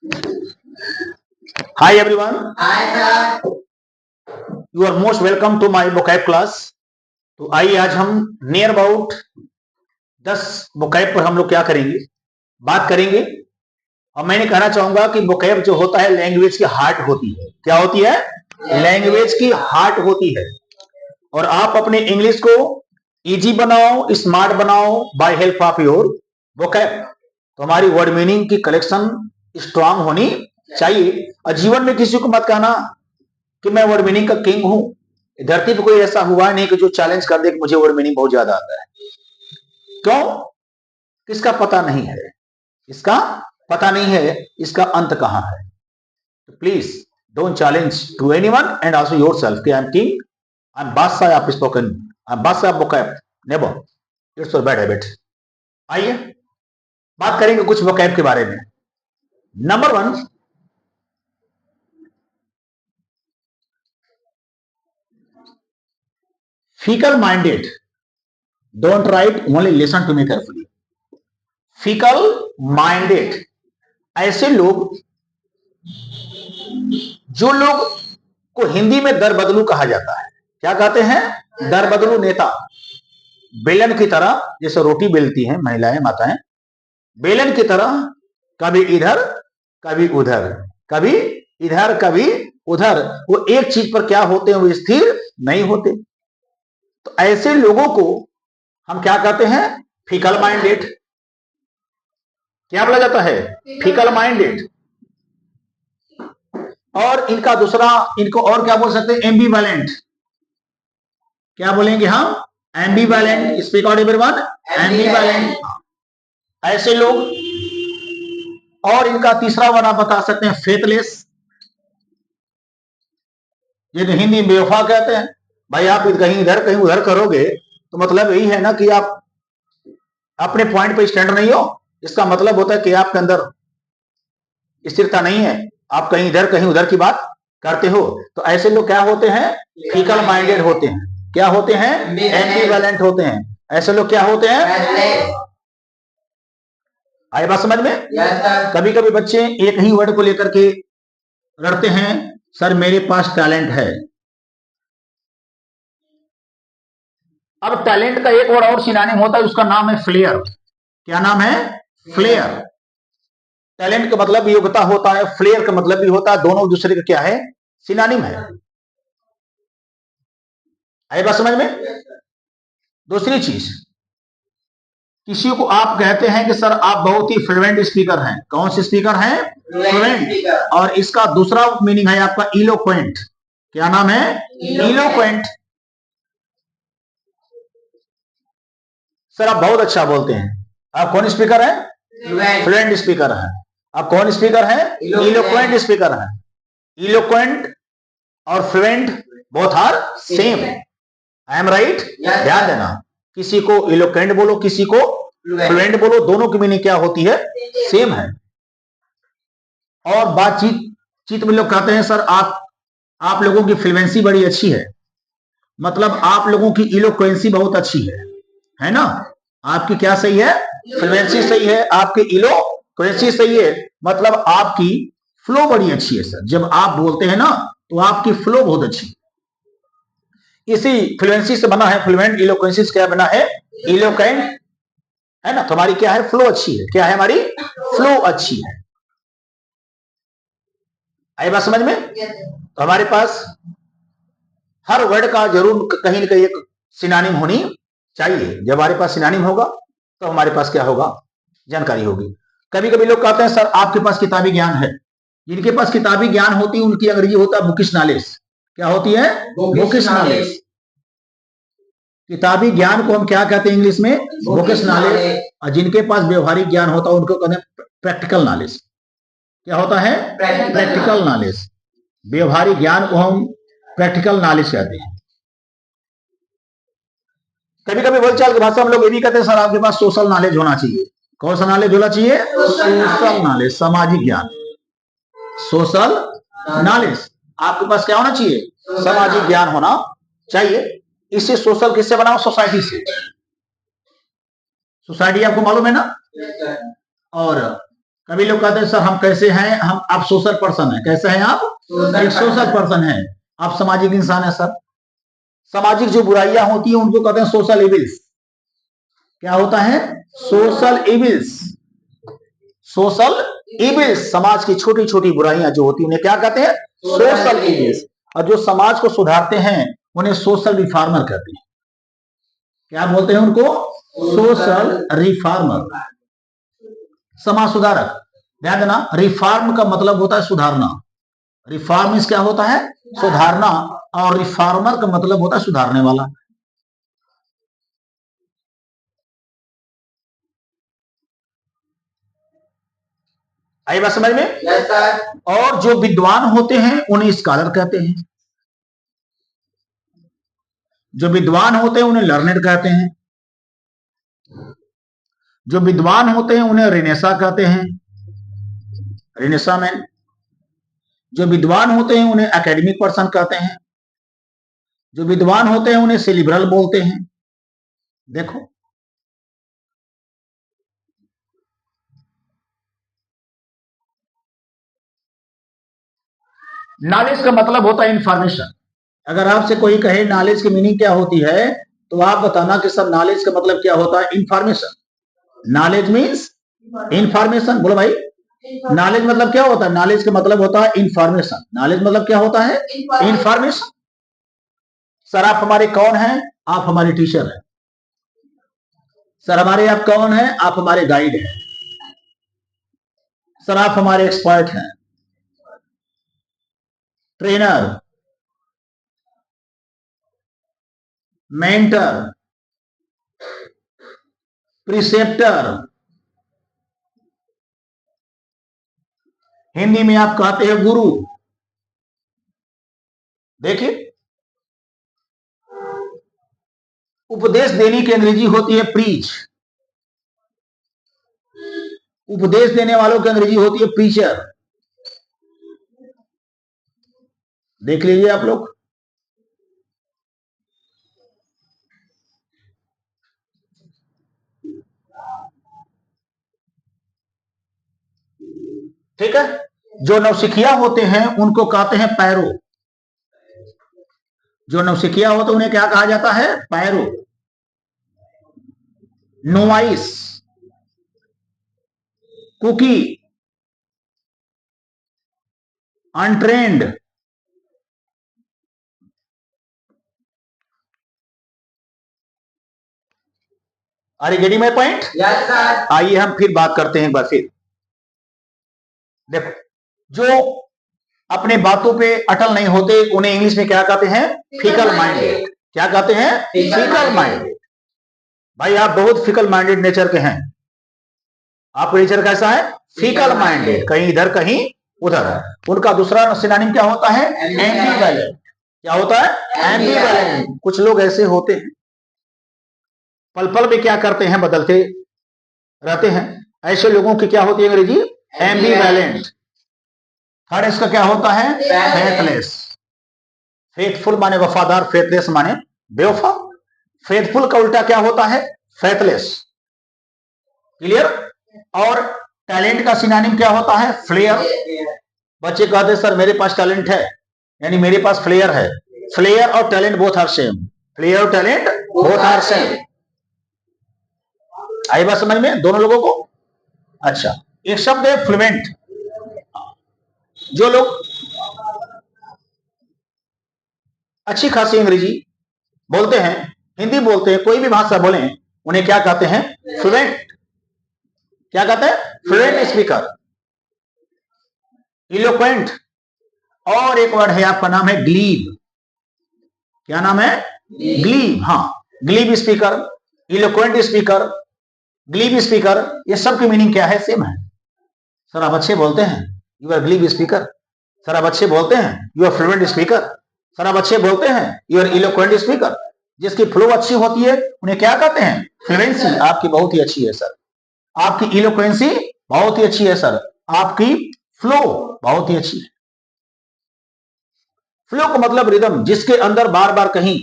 Hi everyone. Hi sir. You are most welcome to my vocab class. तो आइए आज हम नियर अबाउट 10 vocab पर हम लोग क्या करेंगे, बात करेंगे। और मैंने कहना चाहूंगा कि vocab जो होता है लैंग्वेज की हार्ट होती है। क्या होती है? लैंग्वेज की हार्ट होती है। और आप अपने इंग्लिश को इजी बनाओ, स्मार्ट बनाओ by help of your vocab। तो हमारी वर्ड मीनिंग की कलेक्शन स्ट्रांग होनी चाहिए। और जीवन में किसी को मत कहना कि मैं वर्ड मीनिंग का किंग हूं। धरती पर कोई ऐसा हुआ नहीं कि जो चैलेंज कर दे कि मुझे वर्ड मीनिंग बहुत ज्यादा आता है। क्यों? किसका पता नहीं है, इसका पता नहीं है इसका अंत कहां है। तो please don't challenge to anyone and also yourself कि I am king, I am बादशाह ऑफ स्पोकन, आई एम बादशाह of vocab. Never, it's your bad habit. आइए बात करेंगे कुछ वोकैब के बारे में। Number 1, fickle minded. Don't write, only listen to me carefully. fickle minded, ऐसे लोग जो लोग को हिंदी में दरबदलू कहा जाता है। क्या कहते हैं? दरबदलू नेता। बेलन की तरह, जैसे रोटी बेलती हैं महिलाएं माताएं, बेलन की तरह कभी इधर कभी उधर, कभी इधर कभी उधर, वो एक चीज पर क्या होते हैं, वो स्थिर नहीं होते। तो ऐसे लोगों को हम क्या कहते हैं? Fickle minded. क्या बोला जाता है? Fickle minded. और इनका दूसरा, इनको और क्या बोल सकते हैं? एम्बिवैलेंट। क्या बोलेंगे हम? Ambivalent. Speak out everyone. Ambivalent. ऐसे लोग। और इनका तीसरा वर्ड आप बता सकते हैं फेथलेस, जिन्हें हिंदी में बेवफा कहते हैं। भाई आप कहीं इधर कहीं उधर करोगे तो मतलब यही है ना कि आप अपने पॉइंट पे स्टैंड नहीं हो। इसका मतलब होता है कि आपके अंदर स्थिरता नहीं है, आप कहीं इधर कहीं उधर की बात करते हो। तो ऐसे लोग क्या होते हैं? फिकल माइंडेड होते हैं। क्या होते हैं? एम्बिवैलेंट होते हैं। ऐसे लोग क्या होते हैं? आए बात समझ में? कभी कभी बच्चे एक ही वर्ड को लेकर के लड़ते हैं, सर मेरे पास टैलेंट है। अब टैलेंट का एक और सिनोनिम होता है, उसका नाम है फ्लेयर। क्या नाम है? फ्लेयर। टैलेंट का मतलब योग्यता होता है, फ्लेयर का मतलब भी होता है, दोनों दूसरे का क्या है? सिनोनिम है। आई बात समझ में? दूसरी चीज, किसी को आप कहते हैं कि सर आप बहुत ही फ्लुएंट स्पीकर हैं। कौन से स्पीकर हैं? फ्लुएंट। और इसका दूसरा मीनिंग है आपका इलोक्वेंट। क्या नाम है? इलोक्वेंट। सर आप बहुत अच्छा बोलते हैं। आप कौन स्पीकर है? फ्लुएंट स्पीकर है। आप कौन स्पीकर है? इलोक्वेंट स्पीकर है। इलोक्वेंट और fluent both are same. I am right? ध्यान देना, किसी को इलोक्वेंट बोलो, किसी को फ्लुएंट बोलो, दोनों की मीनिंग क्या होती है? सेम है। और बातचीत में लोग कहते हैं सर आप लोगों की फ्लुएंसी बड़ी अच्छी है। मतलब आप लोगों की इलोक्वेंसी बहुत अच्छी है ना? आपकी क्या सही है? फ्लुएंसी सही है, आपकी इलोक्वेंसी सही है। मतलब आपकी फ्लो बड़ी अच्छी है सर। जब आप बोलते हैं ना तो आपकी फ्लो बहुत अच्छी। इसी फ्लुएंसी से बना है फ्लुएंट, इलोक्वेंसी से क्या बना है? इलोक्वेंट, है ना? तो हमारी क्या है? फ्लो अच्छी है। क्या है? हमारी फ्लो अच्छी है। आई बात समझ में? तो हमारे पास हर वर्ड का जरूर कहीं ना कहीं एक सिनोनिम होनी चाहिए। जब हमारे पास सिनोनिम होगा तो हमारे पास क्या होगा? जानकारी होगी। कभी कभी लोग कहते हैं सर आपके पास किताबी ज्ञान है। जिनके पास किताबी ज्ञान होती है उनकी अंग्रेजी होता है बुकिश नॉलेज। क्या होती है? Bookish knowledge. किताबी ज्ञान को हम क्या कहते हैं इंग्लिश में? Bookish knowledge. और जिनके पास व्यवहारिक ज्ञान होता है उनको कहते हैं प्रैक्टिकल नॉलेज। क्या होता है? Practical knowledge. व्यवहारिक ज्ञान को हम प्रैक्टिकल नॉलेज कहते हैं। कभी कभी बोलचाल की भाषा हम लोग ये भी कहते हैं सर आपके पास सोशल नॉलेज होना चाहिए। कौन सा नॉलेज होना चाहिए? सोशल नॉलेज, सामाजिक ज्ञान। सोशल नॉलेज, आपके पास क्या होना चाहिए? सामाजिक ज्ञान होना चाहिए। इससे सोशल किससे बनाओ? सोसाइटी से। सोसाइटी आपको मालूम है ना? और कभी लोग कहते हैं सर हम कैसे हैं, हम आप सोशल पर्सन हैं। कैसे हैं आप? एक सोशल पर्सन है, आप सामाजिक इंसान है सर। सामाजिक जो बुराइयां होती है उनको कहते हैं सोशल इविल्स। क्या होता है? Social evils. सोशल इविल्स, समाज की छोटी छोटी बुराइयां जो होती है उन्हें क्या कहते हैं? Social evils. और जो समाज को सुधारते हैं उन्हें सोशल रिफॉर्मर कहते हैं। क्या बोलते हैं उनको? सोशल रिफॉर्मर, समाज सुधारक। ध्यान देना, रिफॉर्म का मतलब होता है सुधारना। रिफॉर्मिस्ट क्या होता है? सुधारना। और रिफॉर्मर का मतलब होता है सुधारने वाला। आई बात समझ में? yes, और जो विद्वान होते हैं उन्हें स्कॉलर कहते हैं। जो विद्वान होते हैं उन्हें लर्नेड कहते हैं। जो विद्वान होते हैं उन्हें रेनेसा कहते हैं, रेनेसा मैन। जो विद्वान होते हैं उन्हें एकेडमिक पर्सन कहते हैं। जो विद्वान होते हैं उन्हें सेलिब्रल बोलते हैं। देखो, नॉलेज का मतलब होता है इंफॉर्मेशन। अगर आपसे कोई कहे नॉलेज की मीनिंग क्या होती है, तो आप बताना कि सर नॉलेज का मतलब क्या होता है? इंफॉर्मेशन। Knowledge means information. बोलो भाई, नॉलेज मतलब क्या होता है? नॉलेज का मतलब होता है इंफॉर्मेशन। नॉलेज मतलब क्या होता है? इंफॉर्मेशन। सर आप हमारे कौन हैं? आप हमारे टीचर हैं। सर हमारे आप कौन हैं? आप हमारे गाइड हैं। सर आप हमारे एक्सपर्ट हैं, ट्रेनर, मेंटर, प्रिसेप्टर। हिंदी में आप कहते हैं गुरु। देखिए, उपदेश देने की अंग्रेजी होती है प्रीच। उपदेश देने वालों की अंग्रेजी होती है प्रीचर। देख लीजिए आप लोग। ठीक है। जो नौसिखिया होते हैं उनको कहते हैं पैरो। जो नौसिखिया होते हैं उन्हें क्या कहा जाता है? पैरो। नोवाइस, कुकी, untrained. Are you getting my point? Yes sir. आइए हम फिर बात करते हैं एक बार फिर। देखो, जो अपने बातों पे अटल नहीं होते उन्हें इंग्लिश में क्या कहते हैं? Fickle minded. क्या कहते हैं? Fickle minded. भाई आप बहुत फिकल माइंडेड नेचर के हैं। आपका नेचर कैसा है? फिकल माइंडेड, कहीं इधर कहीं उधर। उनका दूसरा सिनोनिम क्या होता है? एम्बिवैलेंट। क्या होता है? एम्बिवैलेंट। कुछ लोग ऐसे होते हैं, पल पल में क्या करते हैं? बदलते रहते हैं। ऐसे लोगों की क्या होती है अंग्रेजी? एम्बिवैलेंट। थर्ड इसका क्या होता है? फेथलेस। फेथफुल माने वफादार, फेथलेस माने बेवफा। फेथफुल का उल्टा क्या होता है? फेथलेस। क्लियर? और टैलेंट का सिनोनिम क्या होता है? फ्लेयर। बच्चे कहते सर मेरे पास टैलेंट है, यानी मेरे पास फ्लेयर है। फ्लेयर और talent both are same. Flair और टैलेंट बोथ आर सेम। आई बात समझ में दोनों लोगों को? अच्छा, एक शब्द है फ्लुएंट। जो लोग अच्छी खासी अंग्रेजी बोलते हैं, हिंदी बोलते हैं, कोई भी भाषा बोले, उन्हें क्या कहते हैं? फ्लुएंट। क्या कहते हैं? Fluent speaker, eloquent. और एक वर्ड है आपका, नाम है ग्लीब। क्या नाम है? ग्लीब। हाँ, Gleb speaker, eloquent speaker, Gleb speaker, ये सब की मीनिंग क्या है? सेम है। सर आप अच्छे बोलते हैं, you are glib speaker. Sir आप अच्छे बोलते हैं, you are fluent speaker. Sir आप अच्छे बोलते हैं, यू आर इलोक्वेंट स्पीकर। जिसकी फ्लो अच्छी होती है उन्हें क्या कहते हैं? फ्लुएंसी आपकी बहुत ही अच्छी है सर। आपकी इलोक्वेंसी बहुत ही अच्छी है सर। आपकी फ्लो बहुत ही अच्छी है। फ्लो का मतलब रिदम, जिसके अंदर बार बार कहीं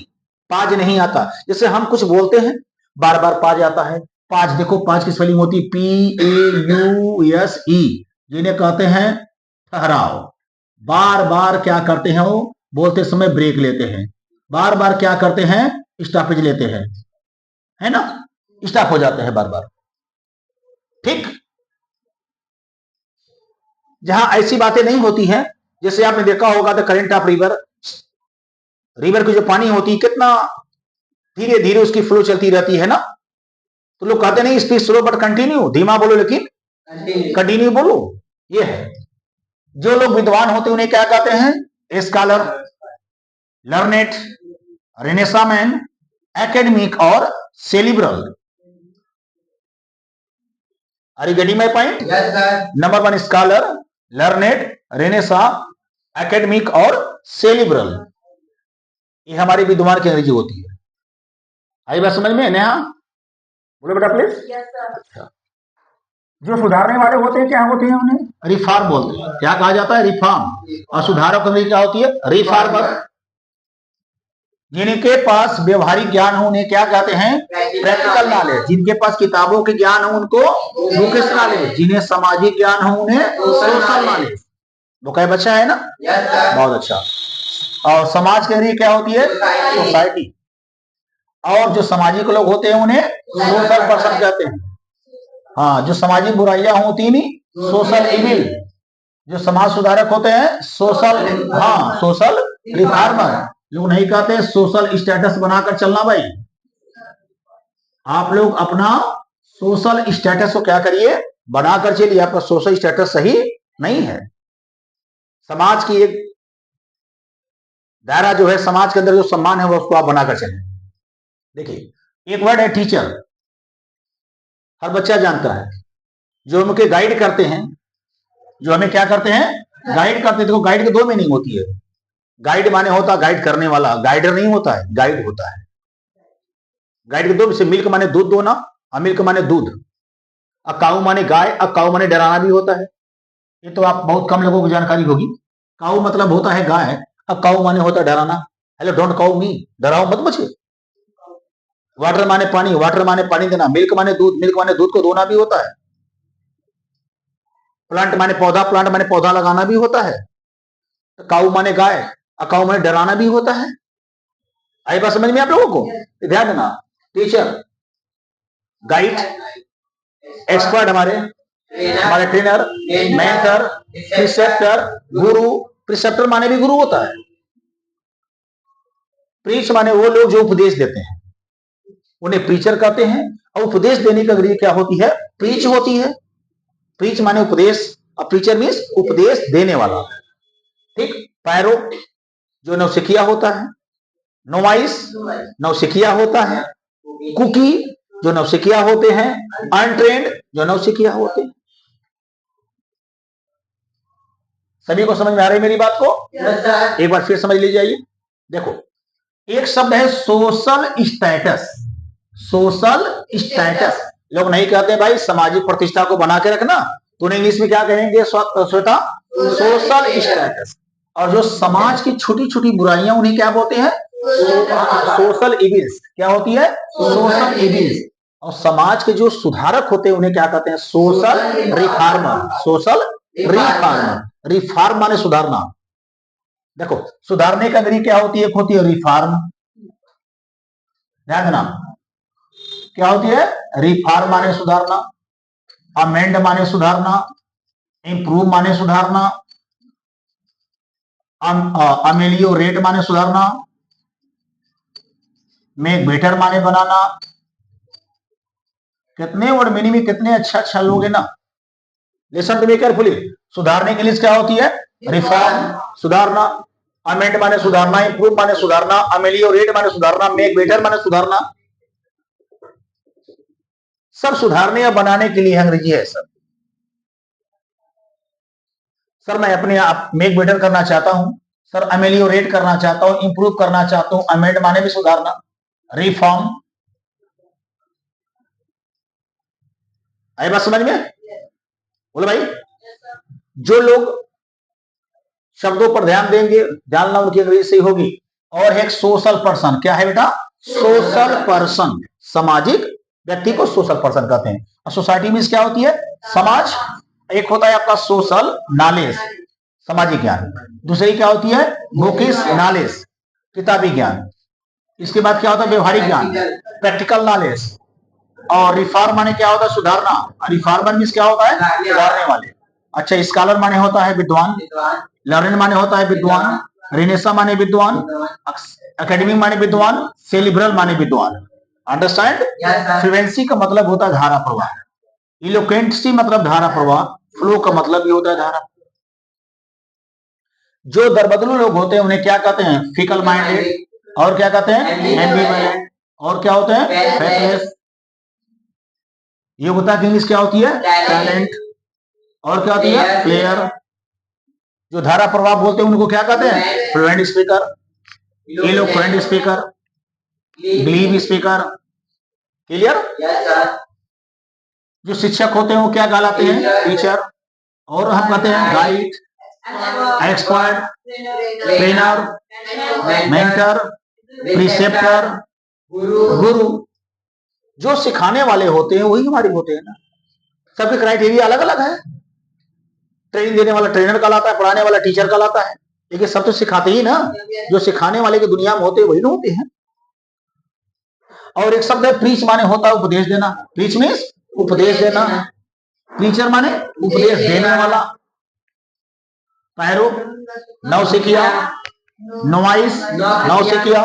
पाज नहीं आता। जैसे हम कुछ बोलते हैं, बार बार पाज आता है, पाज, देखो पाज की स्पेलिंग होती है PAUSE, जिन्हें कहते हैं ठहराव। बार बार क्या करते हैं, वो बोलते समय ब्रेक लेते हैं, बार बार क्या करते हैं, स्टॉपेज लेते हैं, है ना, स्टॉप हो जाते हैं बार बार। ठीक, जहां ऐसी बातें नहीं होती हैं, जैसे आपने देखा होगा the current of river, river की जो पानी होती है कितना धीरे धीरे उसकी फ्लो चलती रहती है ना, तो लोग कहते नहीं स्पीड स्लो बट कंटिन्यू, धीमा बोलो लेकिन कंटिन्यू बोलो। ये है, जो लोग विद्वान होते हैं उन्हें क्या कहते हैं, स्कॉलर, लर्नेट, रेनेसामैन, एकेडमिक और cerebral. Are you getting my point? Number 1 scholar, learned, renaissance, academic और सेलिब्रल, ये हमारी विद्वान की अंग्रेजी होती है। आई बात समझ में? नेहा बोलो बेटा प्लीज। अच्छा, जो सुधारने वाले होते हैं क्या होते हैं, उन्हें रिफॉर्म बोलते हैं। क्या कहा जाता है? रिफॉर्म। और सुधारक अंग्रेजी क्या होती है? रिफॉर्मर। जिनके पास व्यवहारिक ज्ञान हो उन्हें क्या कहते हैं? Practical knowledge. जिनके पास किताबों के ज्ञान हो उनको बुकिश नॉलेज। जिन्हें सामाजिक ज्ञान हो उन्हें सोशल नॉलेज। बुकाई बच्चा है ना? बहुत अच्छा। और समाज के लिए क्या होती है? सोसाइटी। और जो सामाजिक लोग होते हैं उन्हें सोशल पर्सन कहते हैं। हाँ, जो सामाजिक बुराइयां होती नहीं, सोशल इविल। जो समाज सुधारक होते हैं सोशल, हाँ सोशल रिफॉर्मर। लोग नहीं कहते सोशल स्टेटस बनाकर चलना भाई, आप लोग अपना सोशल स्टेटस को क्या करिए, बनाकर चलिए। आपका सोशल स्टेटस सही नहीं है। समाज की एक दायरा जो है, समाज के अंदर जो सम्मान है वो उसको आप बनाकर चलें। देखिए, एक वर्ड है टीचर, हर बच्चा जानता है। जो उनके गाइड करते हैं, जो हमें क्या करते हैं, गाइड करते हैं। देखो गाइड के दो मीनिंग होती है। गाइड माने होता है गाइड करने वाला, गाइडर नहीं होता है, गाइड होता है। गाइड के दो, जैसे मिल्क माने दूध दोना, मिल्क माने दूध। काऊ माने गाय, काऊ माने डराना भी होता है। ये तो आप बहुत कम लोगों को जानकारी होगी। काऊ मतलब होता है गाय, काऊ माने होता है डराना। हेलो डोंट काऊ मी, डराओ मत मुझे। वाटर माने पानी, वाटर माने पानी देना। मिल्क माने दूध, मिल्क माने दूध को दोना भी होता है। प्लांट माने पौधा, प्लांट माने पौधा लगाना भी होता है। काऊ माने गाय, काऊ माने डराना भी होता है। आई बात समझ में आप लोगों को? ध्यान देना, टीचर, गाइड, एक्सपर्ट, हमारे ट्रेनर, मेंटर, प्रिसेप्टर, गुरु। प्रिसेप्टर माने भी गुरु होता है। प्रीच माने वो लोग जो उपदेश देते हैं, उन्हें प्रीचर कहते हैं। और उपदेश देने का क्रिया क्या होती है? प्रीच होती है। प्रीच माने उपदेश, और प्रीचर मीन्स उपदेश देने वाला। ठीक। पैरो जो नौसिखिया होता है, नोवाइस नौसिखिया होता है, कुकी जो नौसिखिया होते हैं, अनट्रेंड जो नौसिखिया होते हैं। सभी को समझ में आ रही है मेरी बात को? एक बार फिर समझ लीजिए। देखो, एक शब्द है सोशल स्टेटस। सोशल स्टेटस, लोग नहीं कहते भाई सामाजिक प्रतिष्ठा को बना के रखना, तो इंग्लिश में क्या कहेंगे श्वेता? Social status. और जो समाज की छोटी छोटी बुराइयां उन्हें क्या बोलते हैं? Social evils. क्या होती है? Social evils. और समाज के जो सुधारक होते हैं उन्हें क्या कहते हैं? Social reformer. Social reformer. Reform माने सुधारना। देखो, सुधारने का अंग्रेजी क्या होती है? एक होती है रिफॉर्म, ध्यान देना, क्या होती है? रिफॉर्म माने सुधारना, अमेंड माने सुधारना, इंप्रूव माने सुधारना, अमेलियोरेट माने सुधारना, मेक बेटर माने बनाना। कितने वर्ड मीनिंग में कितने अच्छा अच्छा लोग है ना। Listen to me carefully. सुधारने की लिस्ट क्या होती है? रिफॉर्म, सुधारना। अमेंड माने सुधारना, इंप्रूव माने सुधारना, अमेलियोरेट माने सुधारना, मेक बेटर माने सुधारना। सब सुधारने या बनाने के लिए अंग्रेजी है सब। सर मैं अपने आप मेक बेटर करना चाहता हूं, सर अमेलियोरेट करना चाहता हूं, इंप्रूव करना चाहता हूं। अमेंड माने भी सुधारना, रिफॉर्म। आई बात समझ में? बोलो भाई। जो लोग शब्दों पर ध्यान देंगे, जानना उनकी अंग्रेजी सही होगी। और एक सोशल पर्सन, क्या है बेटा? सोशल पर्सन, सामाजिक व्यक्ति को सोशल पर्सन कहते हैं। और सोसाइटी मीन्स क्या होती है? समाज। एक होता है आपका सोशल नॉलेज, सामाजिक ज्ञान। दूसरी क्या होती है? बुकिश नॉलेज, किताबी ज्ञान। इसके बाद क्या होता है? व्यवहारिक ज्ञान, प्रैक्टिकल नॉलेज। और रिफॉर्म माने क्या होता है? सुधारना। रिफॉर्मर मीन्स क्या होता है? सुधारने वाले। अच्छा, स्कॉलर माने होता है विद्वान, लर्नर माने होता है विद्वान, रिनेसा माने विद्वान, एकेडमिक माने विद्वान, सेलिब्रल माने विद्वान। अंडरस्टैंड? फ्लुएंसी का मतलब होता है धारा प्रवाह, इलोक्वेंसी मतलब धारा प्रवाह, फ्लो का मतलब ये होता है धारा। जो दरबदलू लोग होते हैं उन्हें क्या कहते हैं? Fickle minded. और क्या कहते हैं? एम्बिवैलेंट। और क्या होते हैं? फेथलेस। योग्यता की इंग्लिश क्या होती है? टैलेंट। और क्या होती है? प्लेयर। जो धारा प्रवाह बोलते हैं उनको क्या कहते हैं? Fluent speaker, eloquent speaker, believe speaker. Clear? जो शिक्षक होते हैं वो क्या कहलाते हैं? टीचर। और हम कहते हैं guide, expert, trainer, mentor, preceptor, गुरु। जो सिखाने वाले होते हैं वही हमारे होते हैं ना। सबके क्राइटेरिया अलग अलग है। ट्रेनिंग देने वाला ट्रेनर कहलाता है, पढ़ाने वाला टीचर कहलाता है, लेकिन सब तो सिखाते ही ना। जो सिखाने वाले की दुनिया में होते हैं वही ना होते हैं। और एक शब्द है प्रीच, माने होता है उपदेश देना। प्रीच मीन्स उपदेश देना। टीचर माने उपदेश देने वाला। पैरो नौसिखिया, नोवाइस नौसिखिया,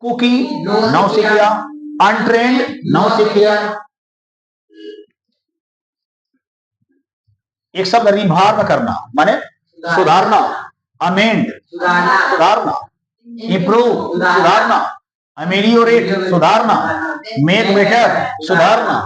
कुकी नौसिखिया, अनट्रेंड नौसिखिया। एक शब्द रिफॉर्म करना माने सुधारना, अमेंड सुधारना, इंप्रूव सुधारना, अमेलियोरेट सुधारना, मेक बेटर सुधारना,